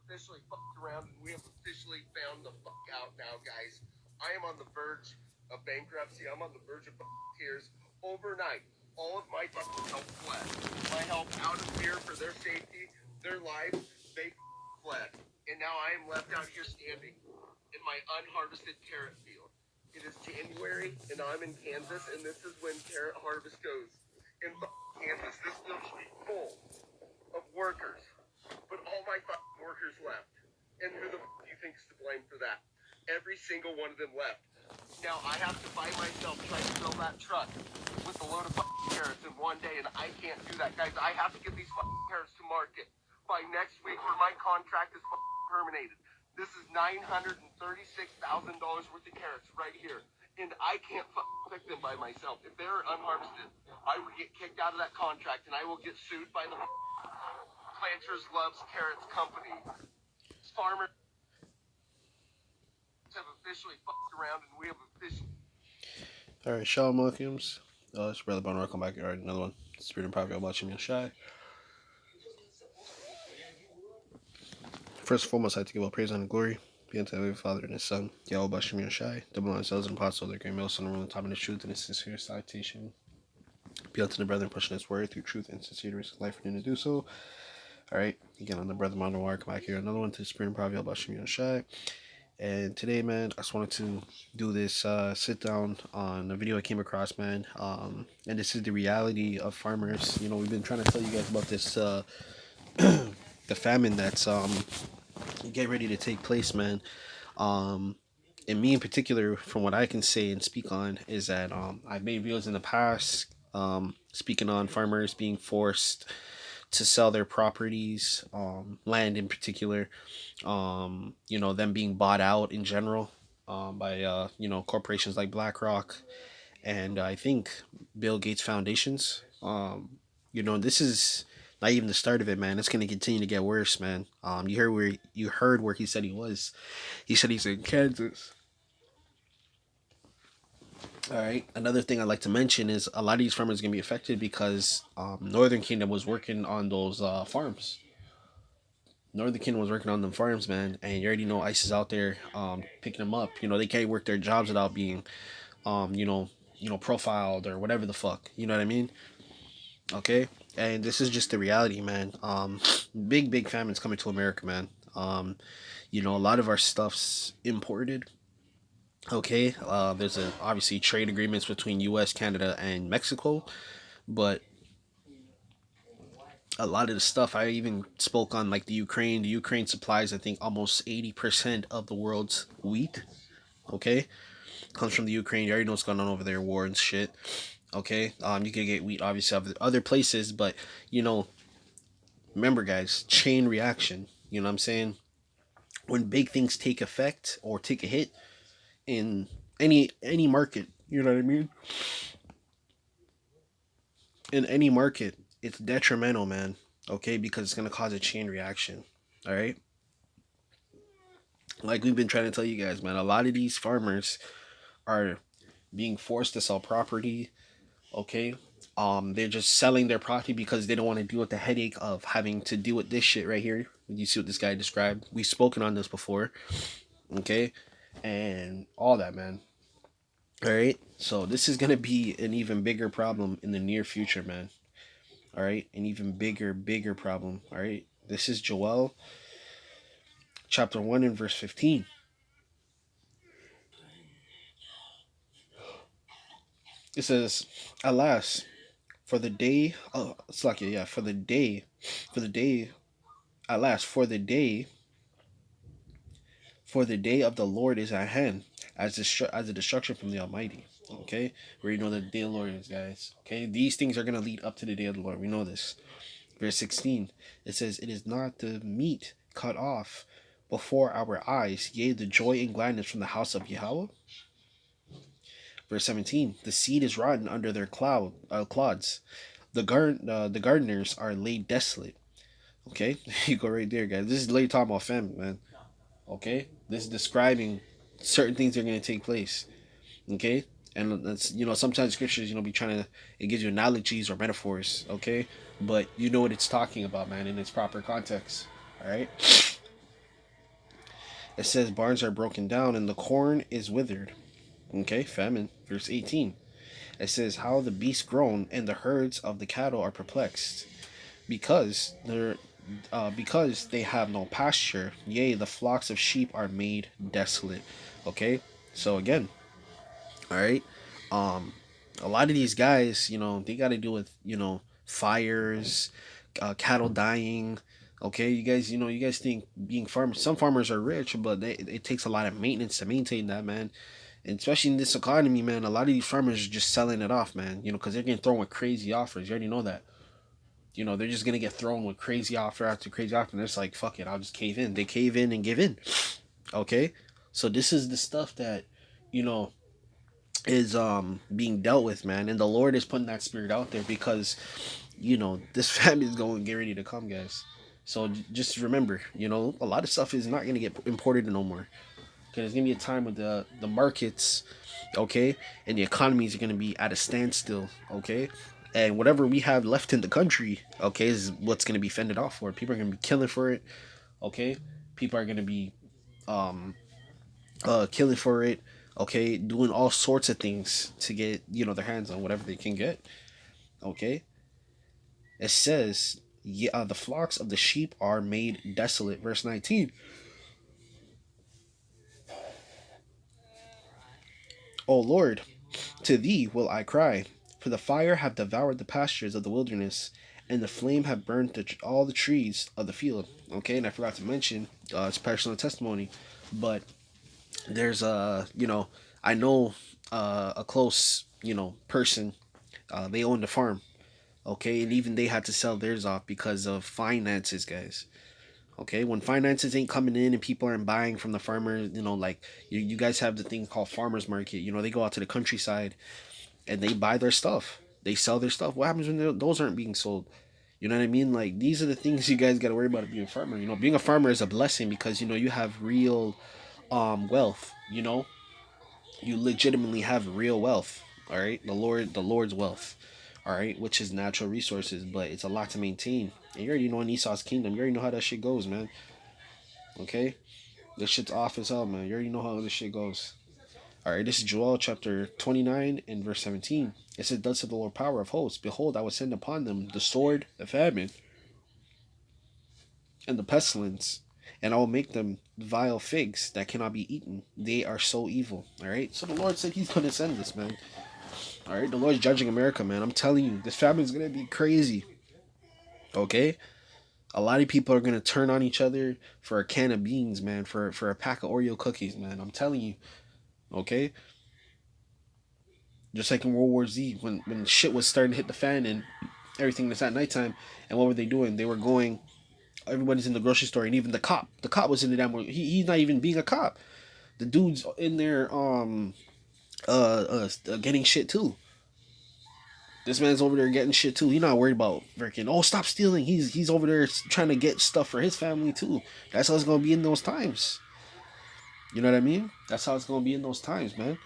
officially fucked around and we have officially found the fuck out now, guys. I am on the verge of bankruptcy. I'm on the verge of tears. Overnight, all of my fucking help fled. My help out of fear for their safety, their lives, they fled. And now I am left out here standing in my unharvested carrot field. It is January and I'm in Kansas, and this is when carrot harvest goes. In Kansas, this field should be full of workers, but all my workers left. And who the do you think is to blame for that? Every single one of them left. Now I have to by myself try to fill that truck with a load of carrots in one day, and I can't do that, guys. I have to get these carrots to market by next week, or my contract is terminated. This is $936,000 worth of carrots right here, and I can't pick them by myself. If they're unharvested, I will get kicked out of that contract, and I will get sued by the Planters Loves Carrots Company. Farmers have officially fucked around, and we have officially. Alright, Shalom Williams. It's Brother Bono. Welcome back. Alright, another one. Spirit and Prophet watching me shy. First and foremost, I have to give all praise and glory. Be unto the Father and His Son, Yahawashi and Shai, double on cells and apostle, their great male son, ruling time in the truth and a sincere citation. Be unto the brethren, pushing His word through truth and sincerity, risk life for him to do so. Alright, again, on the Brother Bono, come back here. Another one to the Spirit and Prophet Yahawashi and Shai. And today, man, I just wanted to do this sit down on a video I came across, man. And this is the reality of farmers. You know, we've been trying to tell you guys about this, the famine that's getting ready to take place, man. And me in particular, from what I can say and speak on, is that I've made videos in the past speaking on farmers being forced to sell their properties, land in particular, you know, them being bought out in general by, you know, corporations like BlackRock and I think Bill Gates Foundations. You know, this is not even the start of it, man. It's going to continue to get worse, man. You heard where he said he was. He said he's in Kansas. All right. Another thing I'd like to mention is a lot of these farmers are going to be affected because Northern Kingdom was working on those farms. Northern Kingdom was working on them farms, man, and you already know ICE is out there picking them up. You know, they can't work their jobs without being, you know, profiled or whatever the fuck. You know what I mean? Okay. And this is just the reality, man. Big famine's coming to America, man. You know, a lot of our stuff's imported. Okay, there's obviously trade agreements between U.S., Canada, and Mexico, but a lot of the stuff I even spoke on, like the Ukraine. The Ukraine supplies, I think, almost 80% of the world's wheat. Okay, comes from the Ukraine. You already know what's going on over there, war and shit. Okay, you can get wheat obviously other places, but you know, remember, guys, chain reaction. You know what I'm saying? When big things take effect or take a hit in any market, you know what I mean? In any market, it's detrimental, man. Okay, because it's gonna cause a chain reaction. All right. Like we've been trying to tell you guys, man. A lot of these farmers are being forced to sell property. Okay. They're just selling their property because they don't want to deal with the headache of having to deal with this shit right here. You see what this guy described? We've spoken on this before. Okay, and all that, man. All right. So this is gonna be an even bigger problem in the near future, man. All right, an even bigger problem. All right, this is Joel chapter 1 and verse 15. It says, alas, for the day, oh, it's like, yeah, for the day, alas, for the day of the Lord is at hand, as a destruction from the Almighty. Okay, we know that the day of the Lord is, guys. Okay, these things are going to lead up to the day of the Lord. We know this. Verse 16, it says, it is not the meat cut off before our eyes, yea, the joy and gladness from the house of Yahawah. Verse 17, the seed is rotten under their clods. The gardeners are laid desolate. Okay, you go right there, guys. This is late talking about famine, man. Okay, this is describing certain things that are going to take place. Okay, and that's, you know, sometimes scriptures, you know, be trying to, it gives you analogies or metaphors. Okay, but you know what it's talking about, man, in its proper context. All right. It says barns are broken down and the corn is withered. Okay, famine. Verse 18. It says how the beasts groan and the herds of the cattle are perplexed, because they have no pasture. Yea, the flocks of sheep are made desolate. Okay, so again, all right, a lot of these guys, they got to deal with fires, cattle dying. Okay, you guys think being farmers, some farmers are rich, but it takes a lot of maintenance to maintain that, man. And especially in this economy, man, a lot of these farmers are just selling it off, man. Because they're getting thrown with crazy offers. You already know that. They're just gonna get thrown with crazy offer after crazy offer, and it's like, fuck it, I'll just cave in. They cave in and give in. Okay, so this is the stuff that you know is being dealt with, man, and the Lord is putting that spirit out there because this famine is going to get ready to come, guys. So just remember, a lot of stuff is not gonna get imported no more. Okay, there's gonna be a time when the markets, okay, and the economies are gonna be at a standstill, okay, and whatever we have left in the country, okay, is what's gonna be fended off for. People are gonna be killing for it, okay. People are gonna be killing for it, okay, doing all sorts of things to get their hands on whatever they can get, okay. It says, yeah, the flocks of the sheep are made desolate. Verse 19. O Lord, to thee will I cry, for the fire have devoured the pastures of the wilderness, and the flame have burnt all the trees of the field. Okay, and I forgot to mention, it's personal testimony, but there's I know a close person. They owned a farm. Okay, and even they had to sell theirs off because of finances, guys. Okay, when finances ain't coming in and people aren't buying from the farmer, like you guys have the thing called farmers market. They go out to the countryside and they buy their stuff. They sell their stuff. What happens when those aren't being sold? You know what I mean? Like, these are the things you guys got to worry about being a farmer. Being a farmer is a blessing because you have real wealth. You legitimately have real wealth. All right, the Lord's wealth. All right, which is natural resources, but it's a lot to maintain. And you already know in Esau's kingdom, you already know how that shit goes, man. Okay, this shit's off as hell, man. You already know how this shit goes. All right, this is Joel chapter 29 and verse 17. It says, "Thus saith the Lord power of hosts, behold, I will send upon them the sword, the famine, and the pestilence, and I will make them vile figs that cannot be eaten. They are so evil." All right, so the Lord said He's gonna send this, man. All right, the Lord's judging America, man. I'm telling you, this famine is gonna be crazy. Okay, a lot of people are gonna turn on each other for a can of beans, man. For a pack of Oreo cookies, man. I'm telling you. Okay, just like in World War Z, when shit was starting to hit the fan and everything that's at nighttime, and what were they doing? They were going. Everybody's in the grocery store, and even the cop. The cop was in the damn. He's not even being a cop. The dude's in there, getting shit too. This man's over there getting shit too. He's not worried about freaking. Oh, stop stealing. He's over there trying to get stuff for his family too. That's how it's gonna be in those times. You know what I mean? That's how it's gonna be in those times, man.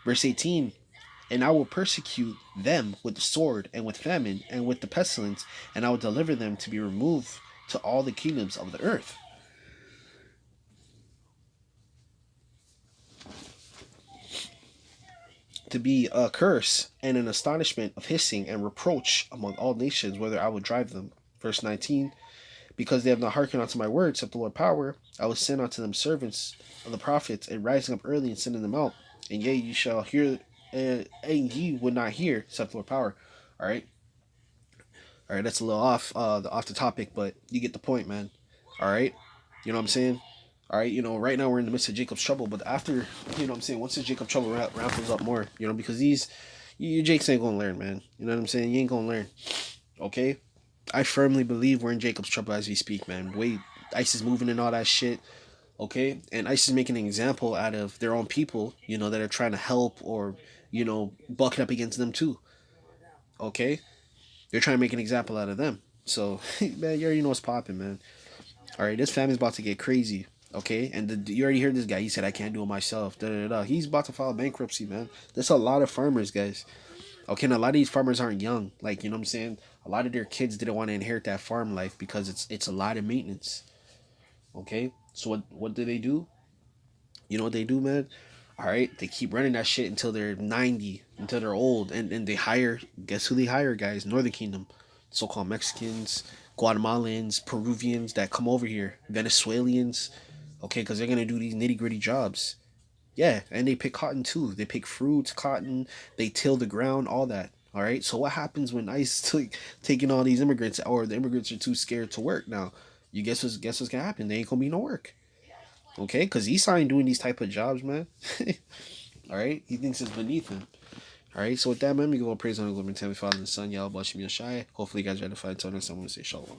Verse 18. And I will persecute them with the sword and with famine and with the pestilence, and I will deliver them to be removed to all the kingdoms of the earth. To be a curse and an astonishment of hissing and reproach among all nations, whither I will drive them. Verse 19. Because they have not hearkened unto my words, saith the Lord power, I will send unto them servants of the prophets, and rising up early and sending them out. And yea, you shall hear, and ye would not hear, saith the Lord power. All right. All right, that's a little off the topic, but you get the point, man. All right, you know what I'm saying. All right, right now we're in the midst of Jacob's trouble, but after, what I'm saying, once the Jacob trouble ramples up more, because you Jakes ain't gonna learn, man. You know what I'm saying? You ain't gonna learn. Okay, I firmly believe we're in Jacob's trouble as we speak, man. Wait, ICE is moving and all that shit. Okay, and ICE is making an example out of their own people, that are trying to help or bucking up against them too. Okay. They're trying to make an example out of them. So, man, you already know what's popping, man. All right, this family's about to get crazy, okay? And you already heard this guy. He said, I can't do it myself. Da, da, da. He's about to file bankruptcy, man. There's a lot of farmers, guys. Okay, and a lot of these farmers aren't young. Like, you know what I'm saying? A lot of their kids didn't want to inherit that farm life because it's a lot of maintenance. Okay? So what do? You know what they do, man? All right, they keep running that shit until they're 90, until they're old, and they hire. Guess who they hire, guys? Northern Kingdom, so-called Mexicans, Guatemalans, Peruvians that come over here, Venezuelans. Okay, because they're gonna do these nitty-gritty jobs. Yeah, and they pick cotton too. They pick fruits, cotton. They till the ground, all that. All right. So what happens when ICE taking all these immigrants, or the immigrants are too scared to work? Now, you guess what's gonna happen? They ain't gonna be no work. Okay, because Esau ain't doing these type of jobs, man. All right, he thinks it's beneath him. All right, so with that, man, we go praise on the glory and Father and the Son, Yahawashi Hopefully, you guys are edified. Until next time, I'm gonna say shalom.